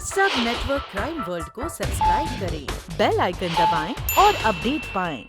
सब network crime world को subscribe करें, बेल आइकन दबाएं और अपडेट पाएं।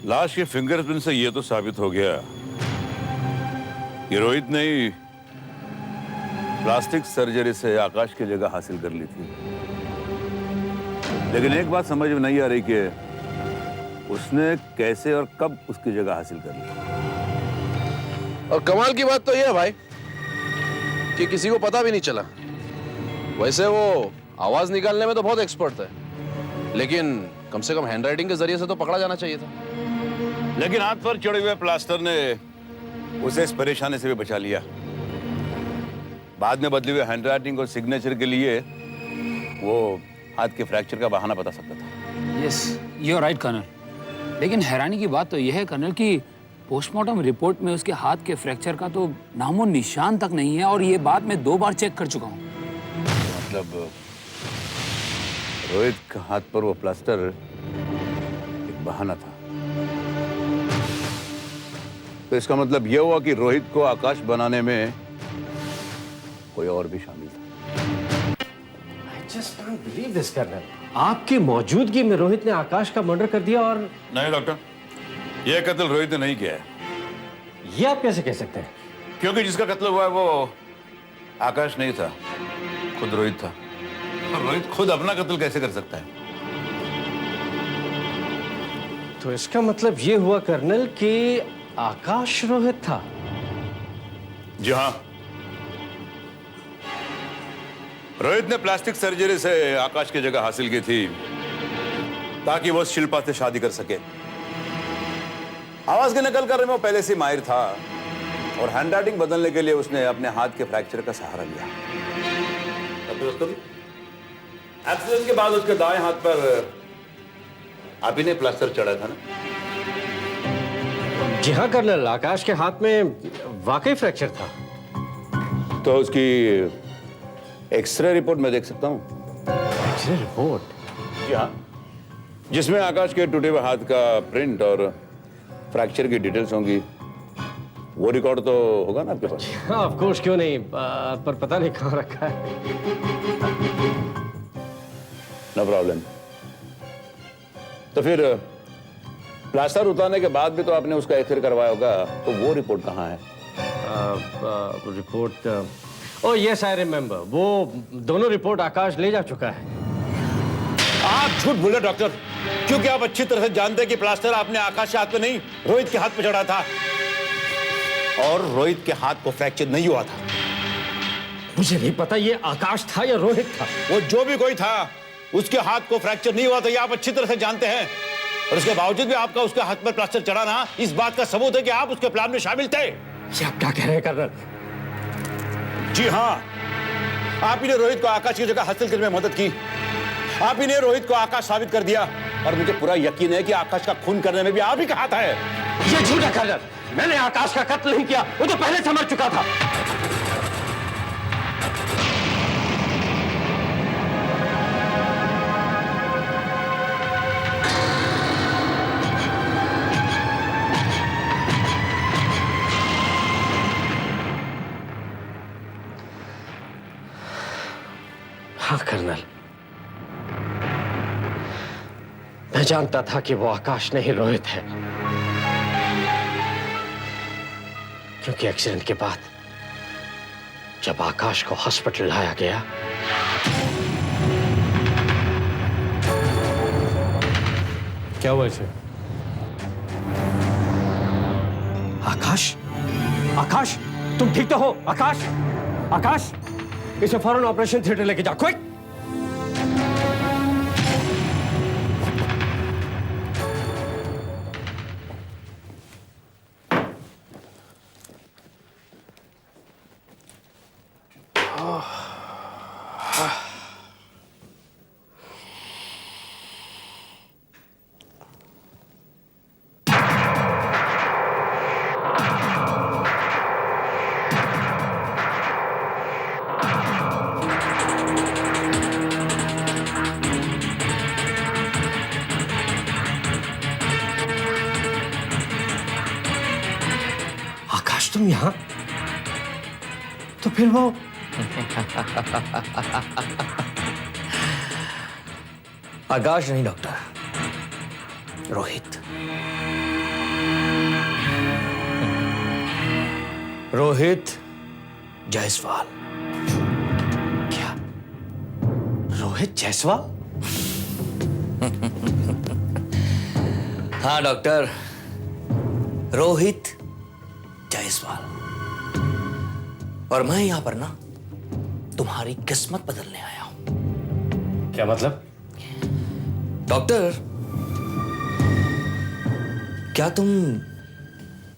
लाश के फिंगरप्रिंट से यह तो साबित हो गया कि रोहित ने ही प्लास्टिक सर्जरी से आकाश की जगह हासिल कर ली थी। लेकिन एक बात समझ में नहीं आ रही कि उसने कैसे और कब उसकी जगह हासिल कर ली। और कमाल की बात तो यह है भाई कि किसी को पता भी नहीं चला। वैसे वो आवाज निकालने में तो बहुत एक्सपर्ट है, लेकिन कम से कम हैंडराइटिंग के जरिए से तो पकड़ा जाना चाहिए था। लेकिन हाथ पर चढ़े हुए प्लास्टर ने उसे इस परेशानी से भी बचा लिया। बाद में बदले हुए हैंडराइटिंग और सिग्नेचर के लिए वो हाथ के फ्रैक्चर का बहाना बता सकता था। Yes, you are right colonel. लेकिन हैरानी की बात तो यह है कर्नल कि पोस्टमार्टम रिपोर्ट में उसके हाथ के फ्रैक्चर का तो नामो निशान तक नहीं है, और ये बात मैं 2 बार चेक कर चुका हूँ। मतलब रोहित के हाथ पर वो प्लास्टर एक बहाना था। तो इसका मतलब यह हुआ कि रोहित को आकाश बनाने में कोई और भी शामिल था। I just can't believe this, colonel. आपकी मौजूदगी में रोहित ने आकाश का मर्डर कर दिया। और नहीं डॉक्टर, यह कत्ल रोहित ने नहीं किया है। ये आप कैसे कह सकते हैं? क्योंकि जिसका कत्ल हुआ है वो आकाश नहीं था, खुद रोहित था। और रोहित खुद अपना कत्ल कैसे कर सकता है? तो इसका मतलब ये हुआ कर्नल कि आकाश रोहित था। जी हाँ, रोहित ने प्लास्टिक सर्जरी से आकाश की जगह हासिल की थी ताकि वो शिल्पा से शादी कर सके। आवाज की नकल करने में वो पहले से माहिर था, और हैंडराइटिंग बदलने के लिए उसने अपने हाथ के फ्रैक्चर का सहारा लिया। एक्सीडेंट के बाद उसके दाएं हाथ पर आप ही ने प्लास्टर चढ़ा था ना? जी हाँ कर्नल, आकाश के हाथ में वाकई फ्रैक्चर था। तो उसकी एक्सरे रिपोर्ट मैं देख सकता हूँ? X ray report? जी हाँ, जिसमें आकाश के टूटे हुए हाथ का प्रिंट और फ्रैक्चर की डिटेल्स होंगी। वो रिकॉर्ड तो होगा ना आपके पास? हाँ ऑफ कोर्स, क्यों नहीं, पर पता नहीं कहाँ रखा है। No problem. तो फिर प्लास्टर उतारने के बाद भी तो आपने उसका एक्सरे करवाया होगा, तो वो रिपोर्ट कहाँ है? Report, oh yes I remember, वो दोनों रिपोर्ट आकाश ले जा चुका है। आप झूठ बोले डॉक्टर, क्योंकि आप अच्छी तरह से जानते हैं कि प्लास्टर आपने आकाश के हाथ पे नहीं, रोहित के हाथ पे चढ़ा था, और रोहित के हाथ को फ्रैक्चर नहीं हुआ था। मुझे नहीं पता ये आकाश था या रोहित था। वो जो भी कोई था, उसके हाथ को फ्रैक्चर नहीं हुआ था, ये आप अच्छी तरह से जानते हैं। और उसके बावजूद भी आपका उसके हाथ पर प्लास्टर चढ़ाना इस बात का सबूत है कि आप उसके प्लान में शामिल थे। ये आप क्या कह रहे हैं कर्नल? जी हाँ, आप ही ने रोहित को आकाश की जगह हासिल करने में मदद की। आप ही ने रोहित को आकाश साबित कर दिया, और मुझे पूरा यकीन है कि आकाश का खून करने में भी आप ही का हाथ है। ये झूठ है कर्नल, मैंने आकाश का कत्ल नहीं किया, वो तो पहले से मर चुका था। हाँ कर्नल, मैं जानता था कि वो आकाश नहीं रोहित है, क्योंकि एक्सीडेंट के बाद जब आकाश को हॉस्पिटल लाया गया, क्या हुआ इसे? आकाश, आकाश तुम ठीक तो हो? आकाश, आकाश इसे फौरन ऑपरेशन थिएटर लेके जाओ, क्विक। तुम यहाँ? तो फिर वो आकाश नहीं डॉक्टर, रोहित। रोहित जायसवाल। क्या? रोहित जायसवाल? हाँ डॉक्टर, रोहित जायसवाल। और मैं यहां पर ना तुम्हारी किस्मत बदलने आया हूं। क्या मतलब? डॉक्टर, क्या तुम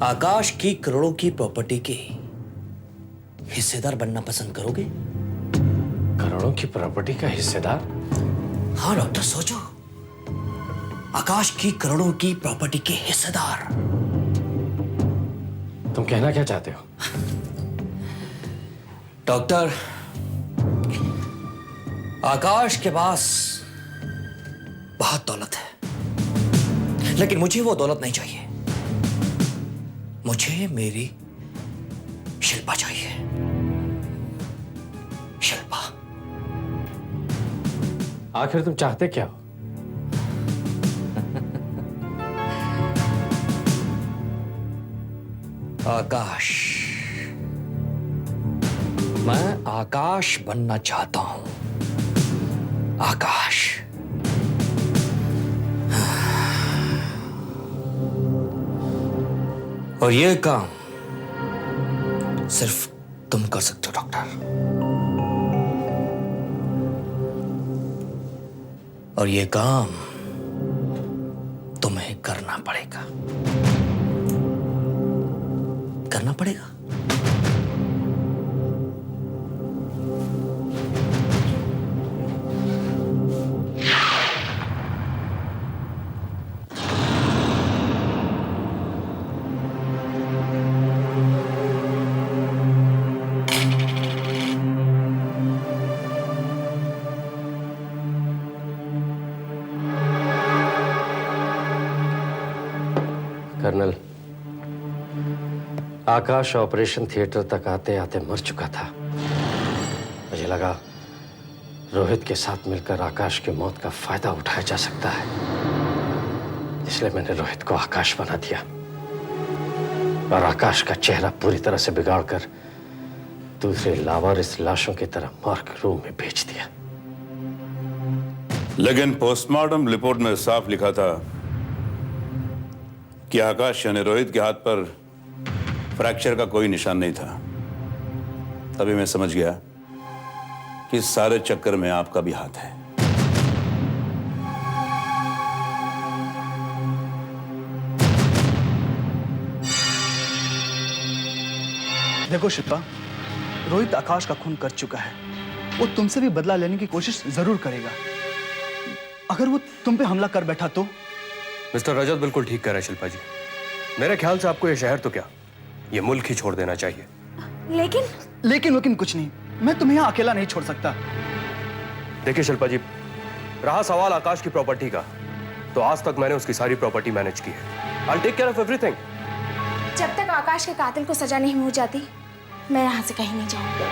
आकाश की करोड़ों की प्रॉपर्टी के हिस्सेदार बनना पसंद करोगे? करोड़ों की प्रॉपर्टी का हिस्सेदार? हाँ डॉक्टर, सोचो, आकाश की करोड़ों की प्रॉपर्टी के हिस्सेदार। तुम कहना क्या चाहते हो? डॉक्टर, आकाश के पास बहुत दौलत है, लेकिन मुझे वो दौलत नहीं चाहिए। मुझे मेरी शिल्पा चाहिए। शिल्पा। आखिर तुम चाहते क्या हो? आकाश। मैं आकाश बनना चाहता हूं। आकाश। और ये काम सिर्फ तुम कर सकते हो डॉक्टर। और ये काम तुम्हें करना पड़ेगा। करना पड़ेगा। कर्नल, आकाश ऑपरेशन थिएटर तक आते आते मर चुका था। मुझे लगा रोहित के साथ मिलकर आकाश की मौत का फायदा उठाया जा सकता है, इसलिए मैंने रोहित को आकाश बना दिया और आकाश का चेहरा पूरी तरह से बिगाड़कर दूसरे लावारिस लाशों की तरह मॉर्ग रूम में भेज दिया। लेकिन पोस्टमार्टम रिपोर्ट में साफ लिखा था कि आकाश यानी रोहित के हाथ पर फ्रैक्चर का कोई निशान नहीं था। तभी मैं समझ गया कि इस सारे चक्कर में आपका भी हाथ है। देखो शिल्पा, रोहित आकाश का खून कर चुका है। वो तुमसे भी बदला लेने की कोशिश जरूर करेगा। अगर वो तुम पे हमला कर बैठा तो? मिस्टर रजत बिल्कुल ठीक कह रहे हैं शिल्पा जी। मेरे ख्याल से आपको ये शहर तो क्या, ये मुल्क ही छोड़ देना चाहिए। लेकिन कुछ नहीं, मैं तुम्हें यहाँ अकेला नहीं छोड़ सकता। देखिए शिल्पा जी, रहा सवाल आकाश की प्रॉपर्टी का, तो आज तक मैंने उसकी सारी प्रॉपर्टी मैनेज की है। I'll take care of everything। जब तक आकाश के कातिल को सजा नहीं हो जाती, मैं यहाँ से कहीं नहीं जाऊंगी।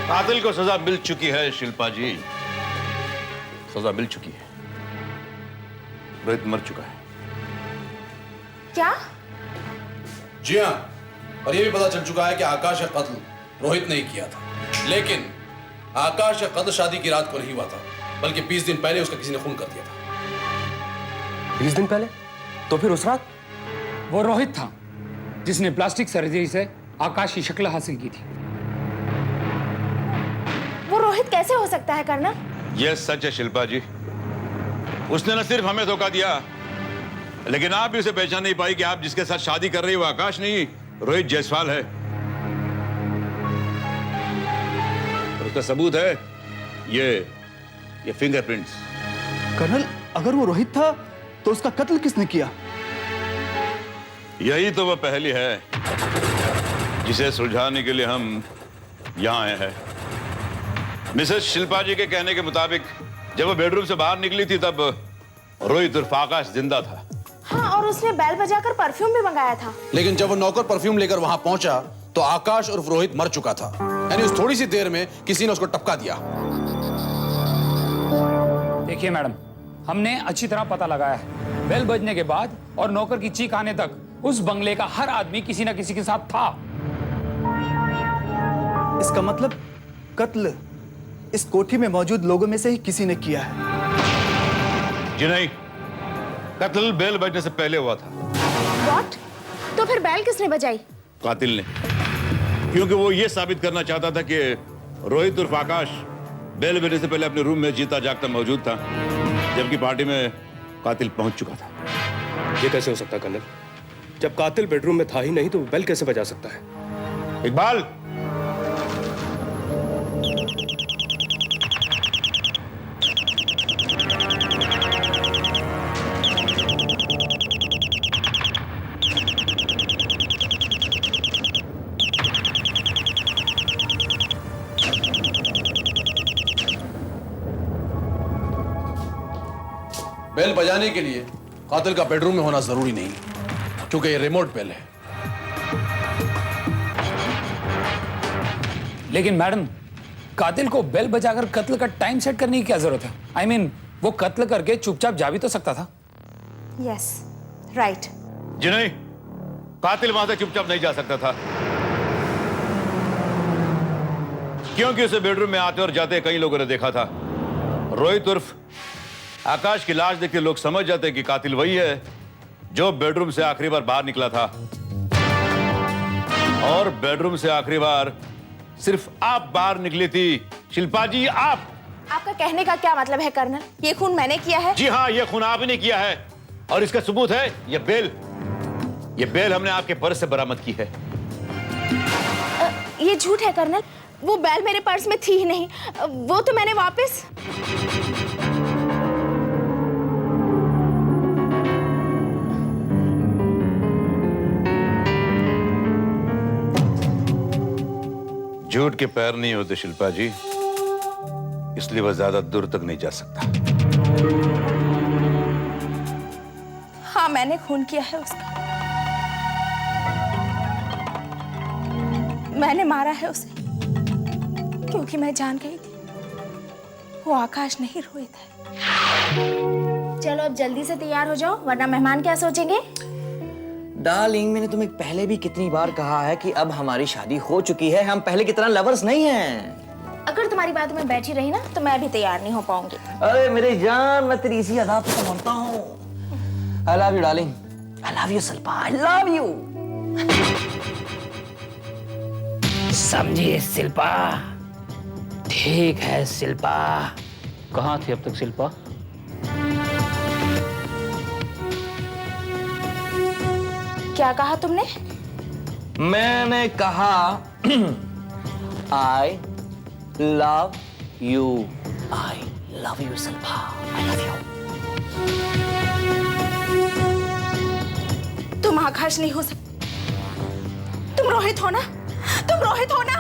कातिल को सजा मिल चुकी है शिल्पा जी, सजा मिल चुकी है। रोहित मर चुका है। क्या? जी हाँ, और ये भी पता चल चुका है कि आकाश का कत्ल रोहित ने ही किया था। लेकिन आकाश का कत्ल शादी की रात को नहीं हुआ था, बल्कि 20 दिन पहले उसका किसी ने खून कर दिया था। 20 दिन पहले? तो फिर उस रात वो रोहित था जिसने प्लास्टिक सर्जरी से आकाश की शक्ल हासिल की थी। वो रोहित कैसे हो सकता है कर्नल? यह सच है शिल्पा जी। उसने न सिर्फ हमें धोखा दिया, लेकिन आप भी उसे पहचान नहीं पाई कि आप जिसके साथ शादी कर रही हो आकाश नहीं, रोहित जायसवाल है। और उसका सबूत है ये फिंगरप्रिंट्स। कर्नल, अगर वो रोहित था तो उसका कत्ल किसने किया? यही तो वह पहेली है जिसे सुलझाने के लिए हम यहां आए हैं। मिसेस शिल्पा जी के कहने के मुताबिक जब वो बेडरूम से बाहर निकली थी तब रोहित उर्फ आकाश जिंदा था। हाँ, और उसने बैल बजाकर परफ्यूम भी मंगाया था। लेकिन जब वो नौकर परफ्यूम लेकर वहां पहुंचा तो आकाश उर्फ रोहित मर चुका था। यानी उस थोड़ी सी देर में किसी ने उसको टपका दिया। देखिए मैडम, हमने अच्छी तरह पता लगाया है। बेल बजने के बाद और नौकर की चीख आने तक उस बंगले का हर आदमी किसी ना किसी के साथ था। इसका मतलब कत्ल इस कोठी में मौजूद लोगों में से ही किसी ने किया है। जी नहीं, कत्ल बेल बजने से पहले हुआ था। What? तो फिर बैल किसने बजाई? कातिल ने, क्योंकि वो ये साबित करना चाहता था कि रोहित उर्फ आकाश बेल बजने से पहले अपने रूम में जीता जागता मौजूद था, जबकि पार्टी में कातिल पहुंच चुका था। ये कैसे हो सकता है कर्नल? जब कातिल बेडरूम में था ही नहीं तो बेल कैसे बजा सकता है? इकबाल, बेल बजाने के लिए कातिल का बेडरूम में होना जरूरी नहीं, क्योंकि ये रिमोट बेल है। लेकिन मैडम, कातिल को बेल बजाकर कत्ल का टाइम सेट करने की क्या जरूरत है? I mean, वो कत्ल करके चुपचाप जा भी तो सकता था। Yes, right. जी नहीं, कातिल वहां से चुपचाप नहीं जा सकता था, क्योंकि उसे बेडरूम में आते और जाते कई लोगों ने देखा था। रोहित उर्फ आकाश की लाश देख के लोग समझ जाते कि कातिल वही है जो बेडरूम से आखिरी बार बाहर निकला था। और बेडरूम से आखिरी बार सिर्फ आप बाहर निकली थी, शिल्पा जी, आप। आपका कहने का क्या मतलब है कर्नल? ये खून मैंने किया है? जी हाँ, ये खून आपने किया है, और इसका सबूत है ये बेल। ये बेल हमने आपके पर्स से बरामद की है। ये झूठ है कर्नल। वो बैल मेरे पर्स में थी ही नहीं। वो तो मैंने वापस... झूठ के पैर नहीं होते शिल्पा जी, इसलिए वह ज्यादा दूर तक नहीं जा सकता। हाँ, मैंने खून किया है उसका। मैंने मारा है उसे, क्योंकि मैं जान गई थी वो आकाश नहीं रोहित है। चलो अब जल्दी से तैयार हो जाओ, वरना मेहमान क्या सोचेंगे? डार्लिंग, मैंने तुम्हें पहले भी कितनी बार कहा है कि अब हमारी शादी हो चुकी है, हम पहले की तरह लवर्स नहीं हैं। अगर तुम्हारी बातों में बैठी रही ना तो मैं भी तैयार नहीं हो पाऊंगी। अरे मेरी जान, मैं तेरी इसी अदा पे समझता हूँ। I love you darling, I love you Shilpa, I love you. समझिए शिल्पा। ठीक है शिल्पा। कहाँ थी अब तक शिल्पा? क्या कहा तुमने? मैंने कहा I love you, I love you Shilpa, I love you. तुम आकाश नहीं हो सकते। तुम रोहित हो ना? तुम रोहित हो ना?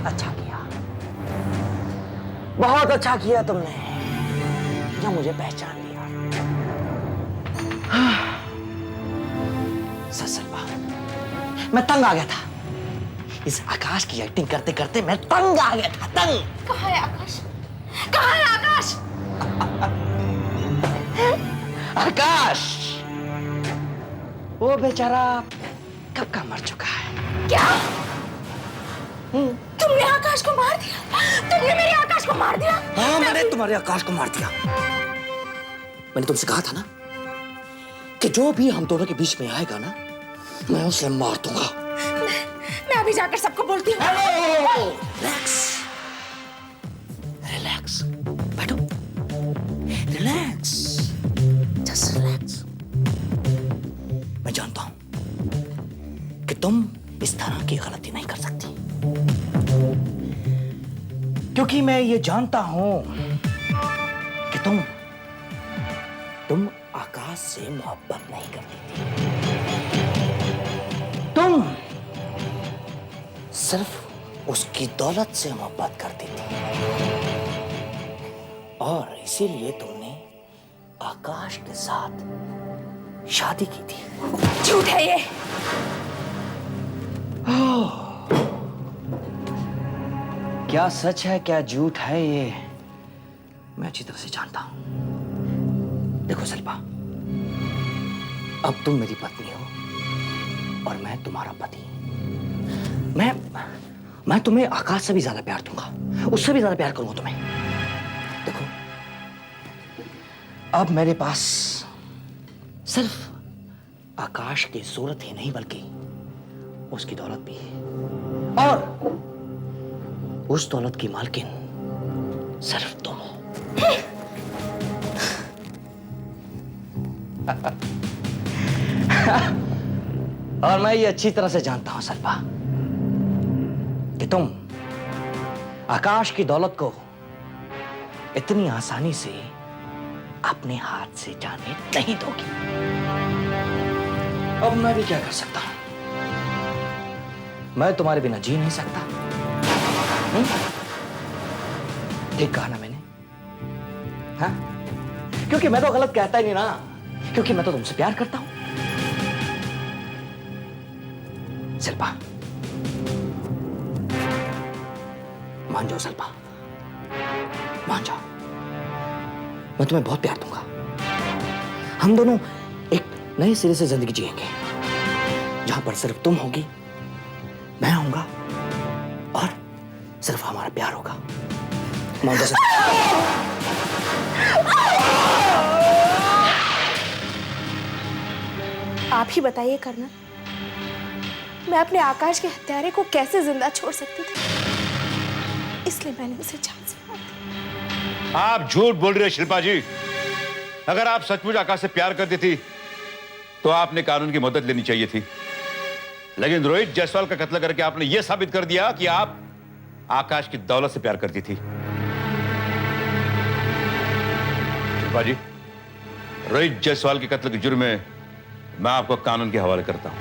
अच्छा किया, बहुत अच्छा किया तुमने जो मुझे पहचान लिया। ससुरबा, मैं तंग आ गया था। इस आकाश की एक्टिंग करते करते मैं तंग आ गया था, तंग। कहाँ है आकाश? कहाँ है आकाश? आकाश वो बेचारा कब का मर चुका है। क्या? तुमने आकाश को मार दिया? तुमने मेरे आकाश को मार दिया? हाँ, मैंने तुम्हारे आकाश को मार दिया। मैंने तुमसे कहा था ना कि जो भी हम दोनों के बीच में आएगा ना, मैं उसे मार दूंगा। मैं अभी जाकर सबको बोलती हूँ। रिलैक्स, रिलैक्स, बैठो, रिलैक्स, जस्ट रिलैक्स। मैं जानता हूं कि तुम इस तरह की गलती नहीं कर सकती, क्योंकि मैं ये जानता हूं कि तुम आकाश से मोहब्बत नहीं करती थी। सिर्फ उसकी दौलत से मोहब्बत करती थी और इसीलिए तुमने आकाश के साथ शादी की थी। झूठ है ये। क्या सच है क्या झूठ है ये मैं अच्छी तरह से जानता हूं। देखो शिल्पा, अब तुम मेरी पत्नी हो और मैं तुम्हारा पति। मैं तुम्हें आकाश से भी ज्यादा प्यार दूंगा, उससे भी ज्यादा प्यार करूंगा तुम्हें। देखो, अब मेरे पास सिर्फ आकाश की सूरत ही नहीं बल्कि उसकी दौलत भी है और उस दौलत की मालकिन सिर्फ तुम हो। और मैं ये अच्छी तरह से जानता हूं शिल्पा कि तुम आकाश की दौलत को इतनी आसानी से अपने हाथ से जाने नहीं दोगी। अब मैं भी क्या कर सकता हूं? मैं तुम्हारे बिना जी नहीं सकता। ठीक कहा ना मैंने? हाँ? क्योंकि मैं तो गलत कहता ही नहीं ना, क्योंकि मैं तो तुमसे प्यार करता हूं। शिल्पा, मान जाओ शिल्पा, मान जाओ, मैं तुम्हें बहुत प्यार दूंगा। हम दोनों एक नए सिरे से जिंदगी जिएंगे जहां पर सिर्फ तुम होगी, मैं होऊंगा और सिर्फ हमारा प्यार होगा। मान जाओ शिल्पा। आप ही बताइए कर्नल, मैं अपने आकाश के हत्यारे को कैसे जिंदा छोड़ सकती थी? इसलिए मैंने उसे जान से मार दिया। आप झूठ बोल रहे हो शिल्पा जी। अगर आप सचमुच आकाश से प्यार करती थी तो आपने कानून की मदद लेनी चाहिए थी, लेकिन रोहित जायसवाल का कत्ल करके आपने यह साबित कर दिया कि आप आकाश की दौलत से प्यार करती थी। शिल्पा जी, रोहित जायसवाल के कत्ल के जुर्म में मैं आपको कानून के हवाले करता हूं।